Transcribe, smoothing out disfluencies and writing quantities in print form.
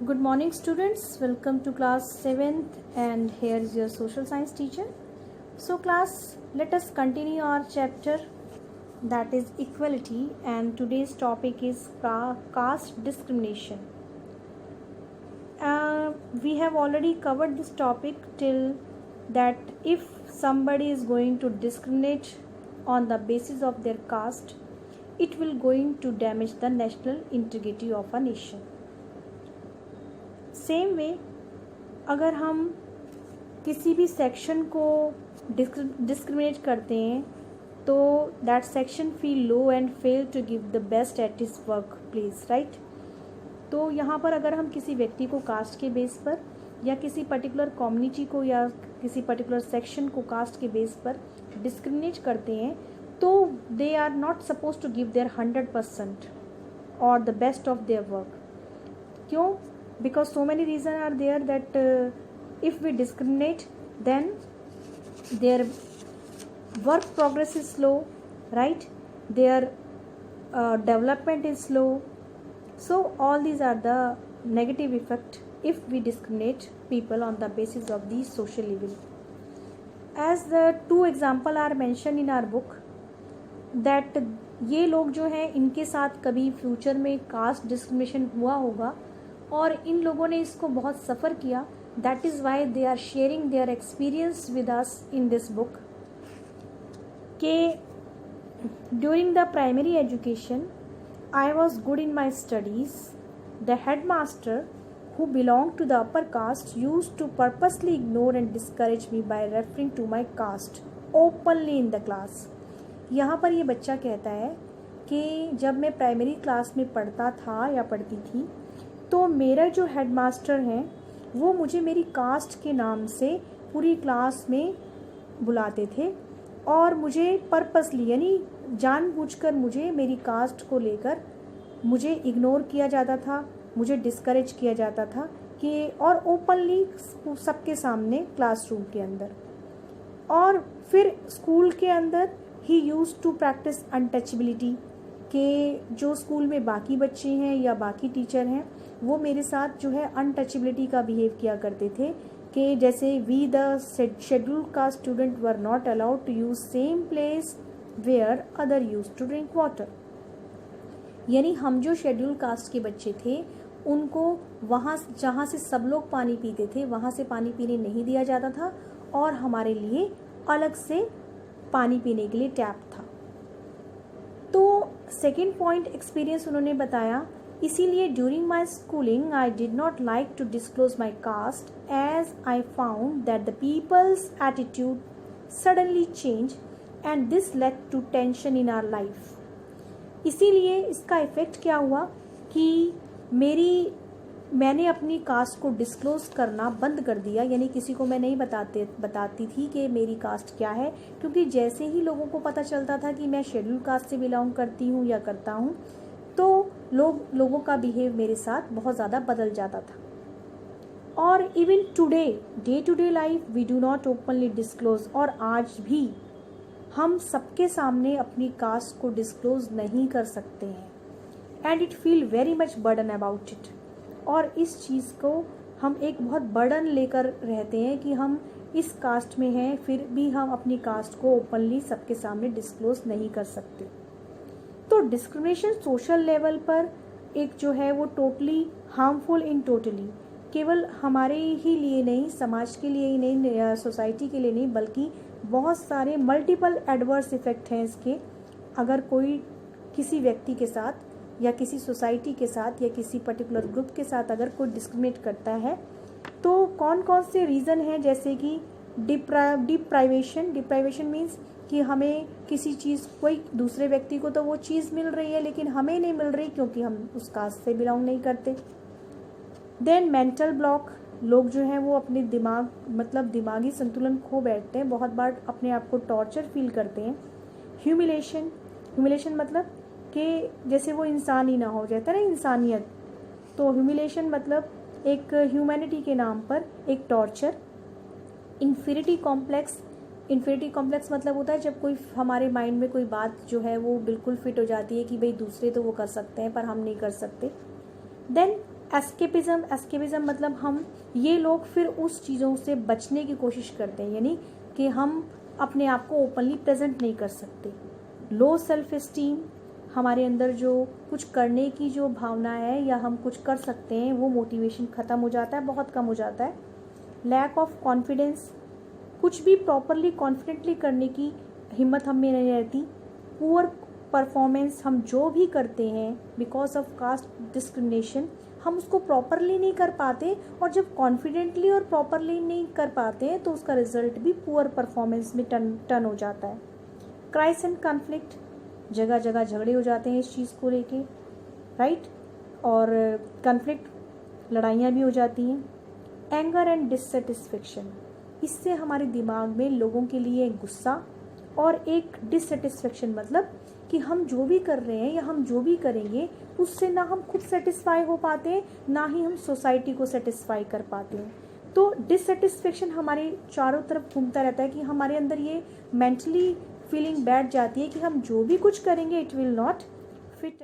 Good morning students, welcome to class 7th and here is your social science teacher. So class, let us continue our chapter that is equality and today's topic is caste discrimination. We have already covered this topic till that if somebody is going to discriminate on the basis of their caste, it will going to damage the national integrity of a nation. Same way अगर हम किसी भी section को discriminate करते हैं तो that section feel low and fail to give the best at his work place, right. तो यहाँ पर अगर हम किसी व्यक्ति को कास्ट के बेस पर या किसी पर्टिकुलर कम्युनिटी को या किसी पर्टिकुलर सेक्शन को कास्ट के बेस पर डिस्क्रिमिनेट करते हैं तो they are not suppose to give their 100% और the best of their work. क्यों? Because so many reasons are there that if we discriminate then their work progress is slow, right, their development is slow. So all these are the negative effect if we discriminate people on the basis of the social level. As the two example are mentioned in our book that ये लोग जो हैं इनके साथ कभी future में caste discrimination हुआ होगा और इन लोगों ने इसको बहुत सफ़र किया. That is why they are sharing their experience with us in this book. के during the primary education I was good in my studies. The head master who belonged to the upper caste used to purposely ignore and discourage me by referring to my caste openly in the class. यहाँ पर ये बच्चा कहता है कि जब मैं primary class में पढ़ता था या पढ़ती थी तो मेरा जो हेडमास्टर हैं वो मुझे मेरी कास्ट के नाम से पूरी क्लास में बुलाते थे और मुझे पर्पसली यानी जानबूझकर मुझे मेरी कास्ट को लेकर मुझे इग्नोर किया जाता था, मुझे डिस्करेज किया जाता था कि और ओपनली सबके सामने क्लासरूम के अंदर. और फिर स्कूल के अंदर ही यूज्ड टू प्रैक्टिस अनटचेबिलिटी के जो स्कूल में बाकी बच्चे हैं या बाकी टीचर हैं वो मेरे साथ जो है अनटचेबिलिटी का बिहेव किया करते थे कि जैसे we the schedule caste student were not allowed to use same place where other use to drink water. यानी हम जो शेड्यूल कास्ट के बच्चे थे उनको वहाँ जहाँ से सब लोग पानी पीते थे वहाँ से पानी पीने नहीं दिया जाता था और हमारे लिए अलग से पानी पीने के लिए टैप था. तो सेकेंड पॉइंट एक्सपीरियंस उन्होंने बताया, इसीलिए during my schooling I did not like to disclose my caste as I found that the people's attitude suddenly change and this led to tension in our life. इसीलिए इसका effect क्या हुआ कि मैंने अपनी कास्ट को डिस्क्लोज करना बंद कर दिया. यानी किसी को मैं नहीं बताती थी कि मेरी कास्ट क्या है, क्योंकि जैसे ही लोगों को पता चलता था कि मैं शेड्यूल कास्ट से बिलोंग करती हूँ या करता हूँ तो लोगों का बिहेव मेरे साथ बहुत ज़्यादा बदल जाता था. और even today day to day life we do not openly disclose. और आज भी हम सबके सामने अपनी कास्ट को डिस्क्लोज नहीं कर सकते हैं and it feel very much burden about it. और इस चीज़ को हम एक बहुत बर्डन लेकर रहते हैं कि हम इस कास्ट में हैं फिर भी हम अपनी कास्ट को ओपनली सबके सामने डिस्क्लोज नहीं कर सकते. तो डिस्क्रिमिनेशन सोशल लेवल पर एक जो है वो टोटली हार्मफुल इन टोटली केवल हमारे ही लिए नहीं, समाज के लिए ही नहीं, सोसाइटी के लिए नहीं, बल्कि बहुत सारे मल्टीपल एडवर्स इफ़ेक्ट हैं इसके. अगर कोई किसी व्यक्ति के साथ या किसी सोसाइटी के साथ या किसी पर्टिकुलर ग्रुप के साथ अगर कोई डिस्क्रिमिनेट करता है तो कौन कौन से रीज़न हैं, जैसे कि डिप्राइवेशन मीन्स कि हमें किसी चीज़ कोई दूसरे व्यक्ति को तो वो चीज़ मिल रही है लेकिन हमें नहीं मिल रही क्योंकि हम उस कास्ट से बिलोंग नहीं करते. देन मेंटल ब्लॉक, लोग जो हैं वो अपने दिमागी संतुलन खो बैठते हैं, बहुत बार अपने आप को टॉर्चर फील करते हैं. ह्यूमिलेशन मतलब कि जैसे वो इंसान ही ना हो जाता है ना, इंसानियत. तो ह्यूमिलेशन मतलब एक ह्यूमैनिटी के नाम पर एक टॉर्चर. इन्फीरिटी कॉम्प्लेक्स मतलब होता है जब कोई हमारे माइंड में कोई बात जो है वो बिल्कुल फिट हो जाती है कि भाई दूसरे तो वो कर सकते हैं पर हम नहीं कर सकते. देन एस्केपिज्म मतलब हम ये लोग फिर उस चीज़ों से बचने की कोशिश करते हैं, यानी कि हम अपने आप को ओपनली प्रेजेंट नहीं कर सकते। लो सेल्फ एस्टीम, हमारे अंदर जो कुछ करने की जो भावना है या हम कुछ कर सकते हैं वो मोटिवेशन ख़त्म हो जाता है, बहुत कम हो जाता है। लैक ऑफ कॉन्फिडेंस, कुछ भी प्रॉपरली कॉन्फिडेंटली करने की हिम्मत हम में नहीं रहती। पुअर परफॉर्मेंस, हम जो भी करते हैं बिकॉज ऑफ कास्ट डिस्क्रिमिनेशन हम उसको प्रॉपरली नहीं कर पाते, और जब कॉन्फिडेंटली और प्रॉपरली नहीं कर पाते हैं तो उसका रिजल्ट भी पुअर परफॉर्मेंस में टर्न हो जाता है। क्राइस एंड कॉन्फ्लिक्ट, जगह जगह झगड़े हो जाते हैं इस चीज़ को लेके, राइट, और कॉन्फ्लिक्ट, लड़ाइयाँ भी हो जाती हैं। एंगर एंड डिससेटिस्फेक्शन, इससे हमारे दिमाग में लोगों के लिए गुस्सा और एक डिससेटिस्फेक्शन, मतलब कि हम जो भी कर रहे हैं या हम जो भी करेंगे उससे ना हम खुद सेटिस्फाई हो पाते हैं, ना ही हम सोसाइटी को सेटिस्फाई कर पाते हैं। तो डिससेटिस्फेक्शन हमारे चारों तरफ घूमता रहता है कि हमारे अंदर ये मेंटली फीलिंग बैठ जाती है कि हम जो भी कुछ करेंगे इट विल नॉट फिट